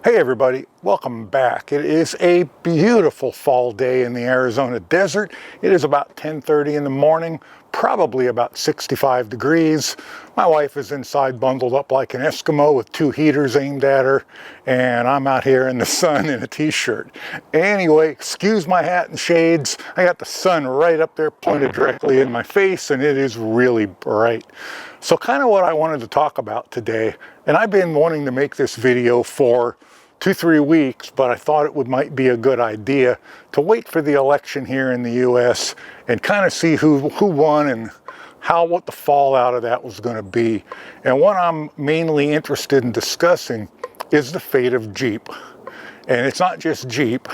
Hey everybody, welcome back. It is a beautiful fall day in the Arizona desert. It is about 10:30 in the morning, probably about 65 degrees. My wife is inside bundled up like an Eskimo with two heaters aimed at her, and I'm out here in the sun in a t-shirt. Anyway, excuse my hat and shades. I got the sun right up there pointed directly in my face, and it is really bright. So kind of what I wanted to talk about today, and I've been wanting to make this video for 2-3 weeks, but I thought it might be a good idea to wait for the election here in the US and kind of see who won and what the fallout of that was going to be. And what I'm mainly interested in discussing is the fate of Jeep. And it's not just Jeep,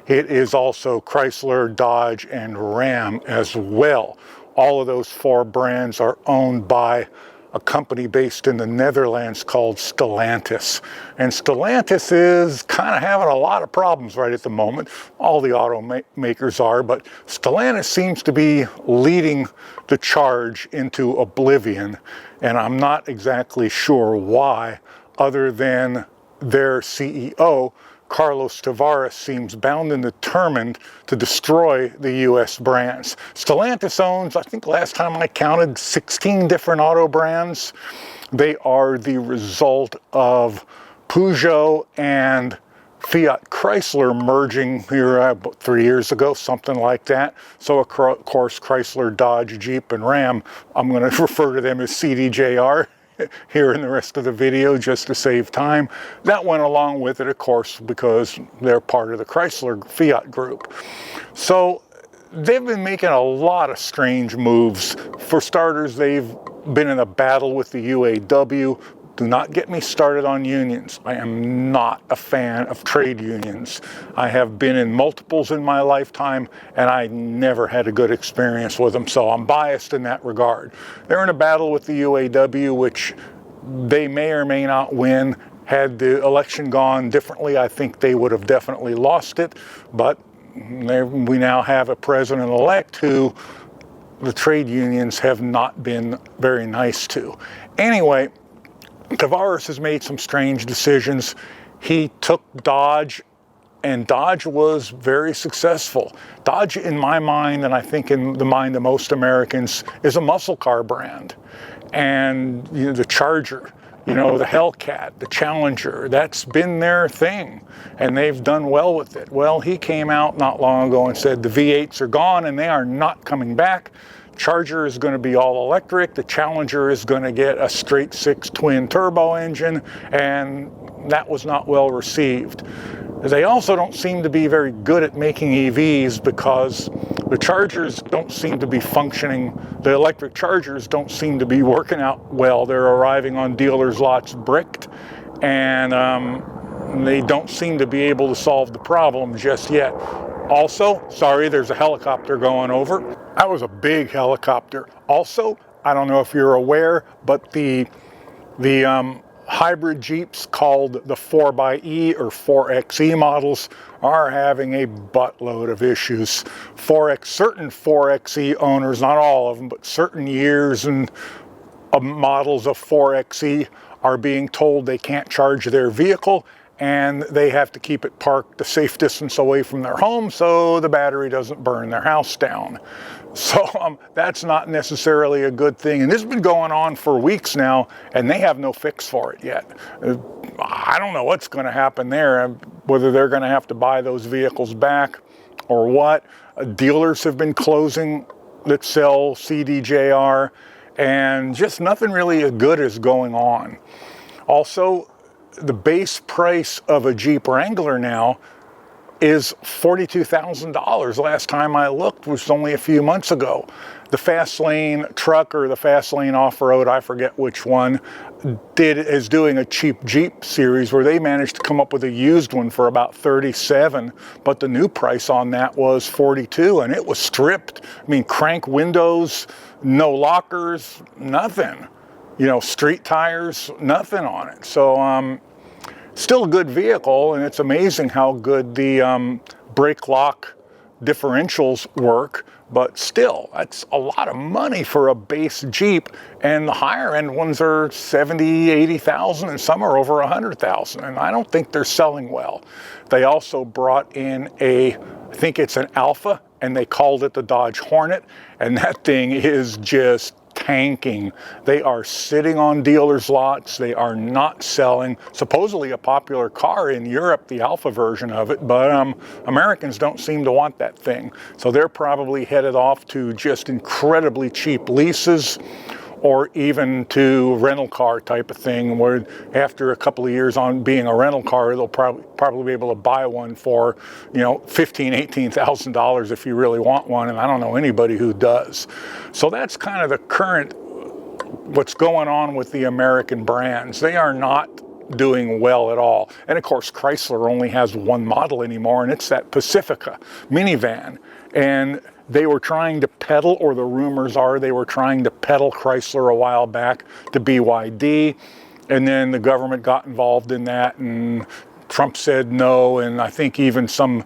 it is also Chrysler, Dodge, and Ram as well. All of those four brands are owned by a company based in the Netherlands called Stellantis. And Stellantis is kind of having a lot of problems right at the moment. All the automakers are, but Stellantis seems to be leading the charge into oblivion. And I'm not exactly sure why, other than their CEO, Carlos Tavares, seems bound and determined to destroy the U.S. brands. Stellantis owns, I think last time I counted, 16 different auto brands. They are the result of Peugeot and Fiat Chrysler merging here about 3 years ago, something like that. So of course Chrysler, Dodge, Jeep, and Ram, I'm going to refer to them as CDJR here in the rest of the video just to save time. That went along with it, of course, because they're part of the Chrysler Fiat group. So they've been making a lot of strange moves. For starters, they've been in a battle with the UAW. Do not get me started on unions. I am not a fan of trade unions. I have been in multiples in my lifetime, and I never had a good experience with them, so I'm biased in that regard. They're in a battle with the UAW, which they may or may not win. Had the election gone differently, I think they would have definitely lost it, but we now have a president-elect who the trade unions have not been very nice to. Anyway, Tavares has made some strange decisions. He took Dodge, and Dodge was very successful. Dodge, in my mind, and I think in the mind of most Americans, is a muscle car brand. And the Charger, the Hellcat, the Challenger, that's been their thing, and they've done well with it. Well, he came out not long ago and said the V8s are gone and they are not coming back. Charger is going to be all electric. The Challenger is going to get a straight six twin turbo engine, and that was not well received. They also don't seem to be very good at making EVs because the Chargers don't seem to be functioning. The electric Chargers don't seem to be working out well. They're arriving on dealers' lots bricked, and they don't seem to be able to solve the problem just yet. Also, sorry, there's a helicopter going over. That was a big helicopter. Also, I don't know if you're aware, but the hybrid Jeeps called the 4xe or 4xe models are having a buttload of issues. Certain 4xe owners, not all of them, but certain years and models of 4xe are being told they can't charge their vehicle, and they have to keep it parked a safe distance away from their home so the battery doesn't burn their house down. So that's not necessarily a good thing. And this has been going on for weeks now, and they have no fix for it yet. I don't know what's going to happen there, whether they're going to have to buy those vehicles back or what. Dealers have been closing that sell CDJR, and just nothing really good is going on. Also, the base price of a Jeep Wrangler now is $42,000. Last time I looked was only a few months ago. The Fast Lane truck or the Fast Lane off-road, I forget which one, is doing a cheap Jeep series where they managed to come up with a used one for about $37, but the new price on that was $42, and it was stripped. I mean, crank windows, no lockers, nothing. Street tires, nothing on it. So still a good vehicle, and it's amazing how good the brake lock differentials work, but still, that's a lot of money for a base Jeep, and the higher end ones are 70, 80,000, and some are over 100,000, and I don't think they're selling well. They also brought in I think it's an Alpha, and they called it the Dodge Hornet, and that thing is just tanking. They are sitting on dealers' lots. They are not selling. Supposedly a popular car in Europe, the Alpha version of it, but Americans don't seem to want that thing. So they're probably headed off to just incredibly cheap leases, or even to rental car type of thing, where after a couple of years on being a rental car, they'll probably be able to buy one for, you know, $15,000, $18,000 if you really want one, and I don't know anybody who does. So that's kind of the current, what's going on with the American brands. They are not doing well at all. And of course, Chrysler only has one model anymore, and it's that Pacifica minivan. And they were trying to peddle, or the rumors are they were trying to peddle Chrysler a while back to BYD, and then the government got involved in that, and Trump said no, and I think even some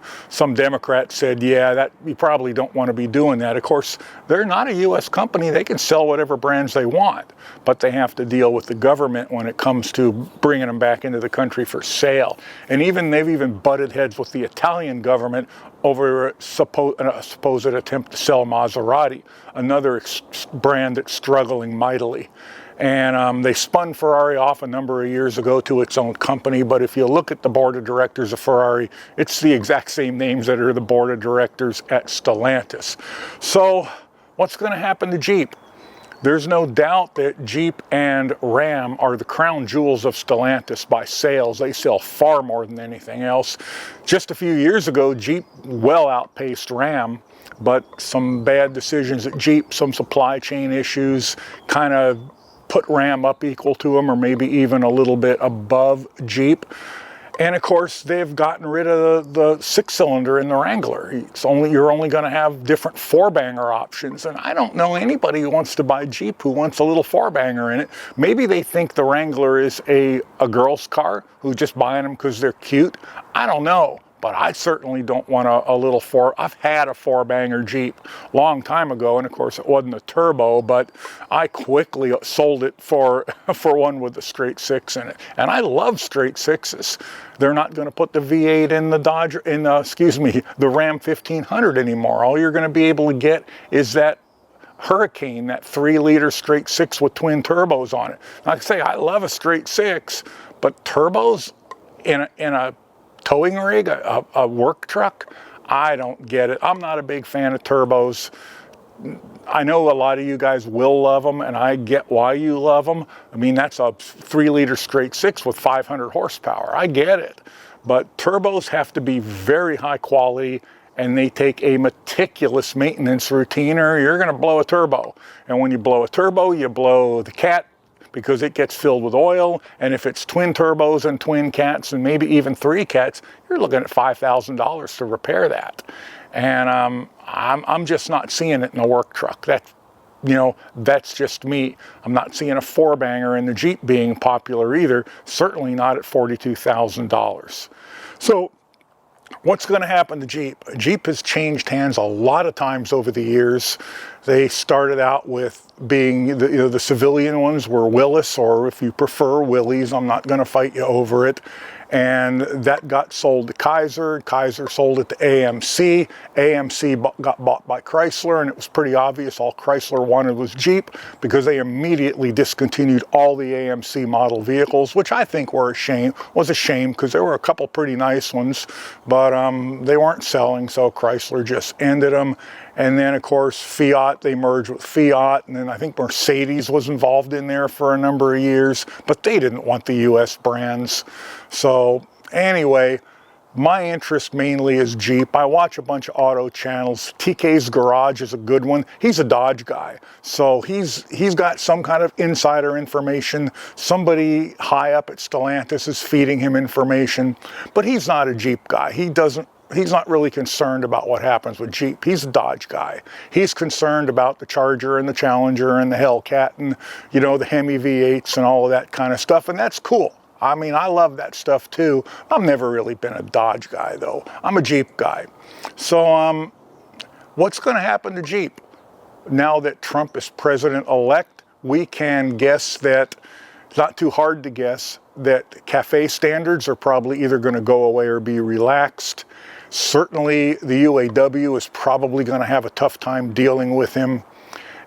Democrats said, yeah, that you probably don't want to be doing that. Of course, they're not a U.S. company. They can sell whatever brands they want, but they have to deal with the government when it comes to bringing them back into the country for sale. And they've even butted heads with the Italian government over a supposed attempt to sell Maserati, another brand that's struggling mightily. And they spun Ferrari off a number of years ago to its own company, but if you look at the board of directors of Ferrari, it's the exact same names that are the board of directors at Stellantis. So what's going to happen to Jeep? There's no doubt that Jeep and Ram are the crown jewels of Stellantis by sales. They sell far more than anything else. Just a few years ago, Jeep well outpaced Ram, but some bad decisions at Jeep, some supply chain issues, kind of put Ram up equal to them, or maybe even a little bit above Jeep. And of course, they've gotten rid of the six-cylinder in the Wrangler. You're only going to have different four-banger options. And I don't know anybody who wants to buy Jeep who wants a little four-banger in it. Maybe they think the Wrangler is a girl's car, who's just buying them because they're cute. I don't know. But I certainly don't want a little I've had a four-banger Jeep a long time ago, and of course it wasn't a turbo, but I quickly sold it for one with a straight six in it. And I love straight sixes. They're not going to put the V8 in the the Ram 1500 anymore. All you're going to be able to get is that Hurricane, that 3-liter straight six with twin turbos on it. Like I say, I love a straight six, but turbos in a towing rig, a work truck, I don't get it. I'm not a big fan of turbos. I know a lot of you guys will love them, and I get why you love them. I mean, that's a 3-liter straight six with 500 horsepower. I get it. But turbos have to be very high quality, and they take a meticulous maintenance routine, or you're going to blow a turbo. And when you blow a turbo, you blow the cat, because it gets filled with oil, and if it's twin turbos and twin cats and maybe even 3 cats, you're looking at $5,000 to repair that. And I'm just not seeing it in a work truck. That's just me. I'm not seeing a four-banger in the Jeep being popular either, certainly not at $42,000. So what's going to happen to Jeep? Jeep has changed hands a lot of times over the years. They started out with being, the civilian ones were Willys, or if you prefer, Willys. I'm not going to fight you over it. And that got sold to Chrysler. Chrysler sold it to AMC. AMC got bought by Chrysler, and it was pretty obvious all Chrysler wanted was Jeep, because they immediately discontinued all the AMC model vehicles, which I think was a shame, because there were a couple pretty nice ones, but they weren't selling, so Chrysler just ended them. And then, of course, Fiat, they merged with Fiat, and then I think Mercedes was involved in there for a number of years, but they didn't want the US brands. So anyway, my interest mainly is Jeep. I watch a bunch of auto channels. TK's Garage is a good one. He's a Dodge guy, so he's got some kind of insider information. Somebody high up at Stellantis is feeding him information, but he's not a Jeep guy. He's not really concerned about what happens with Jeep. He's a Dodge guy. He's concerned about the Charger and the Challenger and the Hellcat and, the Hemi V8s and all of that kind of stuff, and that's cool. I mean, I love that stuff too. I've never really been a Dodge guy though. I'm a Jeep guy. So What's going to happen to Jeep? Now that Trump is president-elect, we can guess that, it's not too hard to guess, that CAFE standards are probably either going to go away or be relaxed. Certainly the UAW is probably going to have a tough time dealing with him.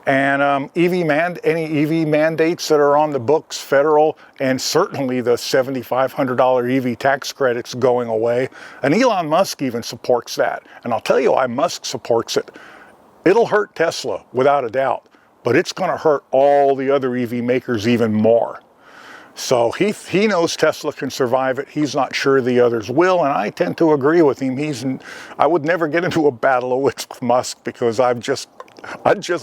And any EV mandates that are on the books, federal, and certainly the $7,500 EV tax credits going away. And Elon Musk even supports that. And I'll tell you why Musk supports it. It'll hurt Tesla, without a doubt, but it's going to hurt all the other EV makers even more. So he knows Tesla can survive it. He's not sure the others will, and I tend to agree with him. I would never get into a battle of wits with Musk, because I'd just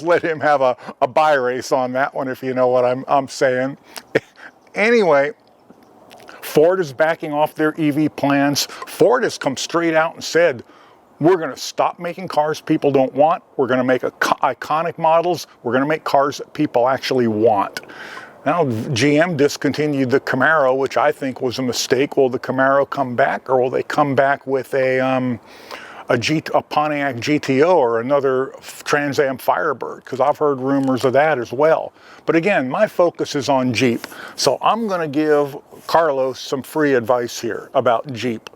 let him have a buy race on that one, if you know what I'm saying. Anyway, Ford is backing off their EV plans. Ford has come straight out and said, we're going to stop making cars people don't want. We're going to make iconic models. We're going to make cars that people actually want. Now, GM discontinued the Camaro, which I think was a mistake. Will the Camaro come back, or will they come back with a Pontiac GTO or another Trans Am Firebird? Because I've heard rumors of that as well. But again, my focus is on Jeep. So I'm going to give Carlos some free advice here about Jeep.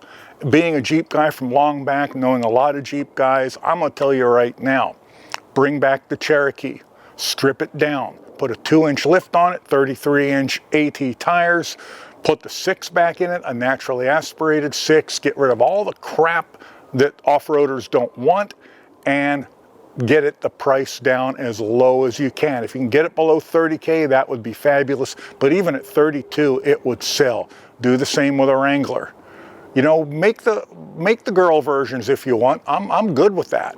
Being a Jeep guy from long back, knowing a lot of Jeep guys, I'm going to tell you right now, bring back the Cherokee, strip it down, put a 2-inch lift on it, 33-inch AT tires, put the 6 back in it, a naturally aspirated 6, get rid of all the crap that off-roaders don't want, and get it the price down as low as you can. If you can get it below 30K, that would be fabulous, but even at 32, it would sell. Do the same with a Wrangler. You know, make the girl versions if you want. I'm good with that.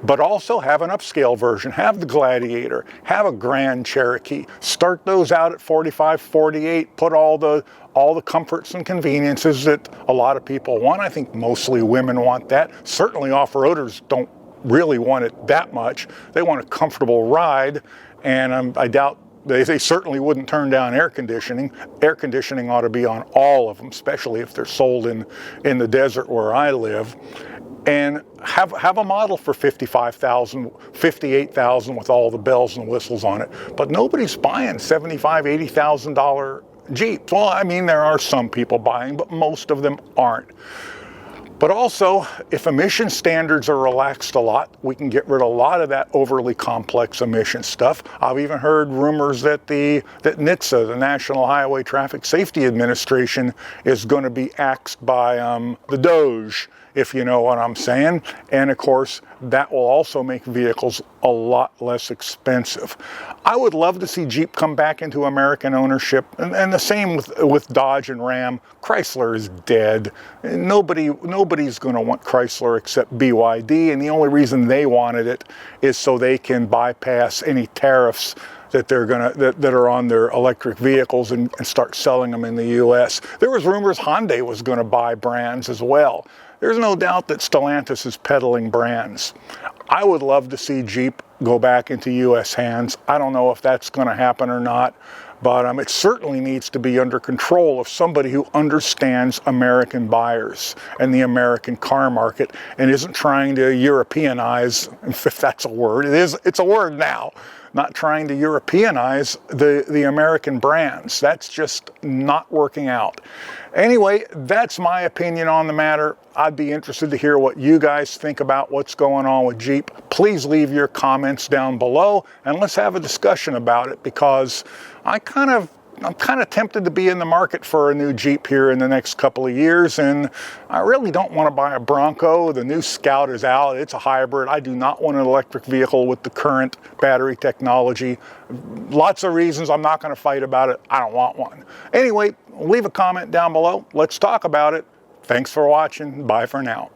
But also have an upscale version. Have the Gladiator. Have a Grand Cherokee. Start those out at 45, 48. Put all the comforts and conveniences that a lot of people want. I think mostly women want that. Certainly off-roaders don't really want it that much. They want a comfortable ride, and I doubt they certainly wouldn't turn down air conditioning. Air conditioning ought to be on all of them, especially if they're sold in the desert where I live. And have a model for $55,000, $58,000 with all the bells and whistles on it. But nobody's buying $75,000, $80,000 Jeeps. Well, I mean, there are some people buying, but most of them aren't. But also, if emission standards are relaxed a lot, we can get rid of a lot of that overly complex emission stuff. I've even heard rumors that NHTSA, the National Highway Traffic Safety Administration, is going to be axed by the Doge, if you know what I'm saying. And of course, that will also make vehicles a lot less expensive. I would love to see Jeep come back into American ownership, and the same with Dodge and Ram. Chrysler is dead. Nobody's going to want Chrysler except BYD, and the only reason they wanted it is so they can bypass any tariffs that are on their electric vehicles and start selling them in the U.S. There was rumors Hyundai was going to buy brands as well. There's no doubt that Stellantis is peddling brands. I would love to see Jeep go back into U.S. hands. I don't know if that's going to happen or not, but it certainly needs to be under control of somebody who understands American buyers and the American car market and isn't trying to Europeanize, if that's a word. It's a word now. Not trying to Europeanize the American brands. That's just not working out. Anyway, that's my opinion on the matter. I'd be interested to hear what you guys think about what's going on with Jeep. Please leave your comments down below and let's have a discussion about it, because I'm kind of tempted to be in the market for a new Jeep here in the next couple of years, and I really don't want to buy a Bronco. The new Scout is out. It's a hybrid. I do not want an electric vehicle with the current battery technology. Lots of reasons. I'm not going to fight about it. I don't want one. Anyway, leave a comment down below. Let's talk about it. Thanks for watching. Bye for now.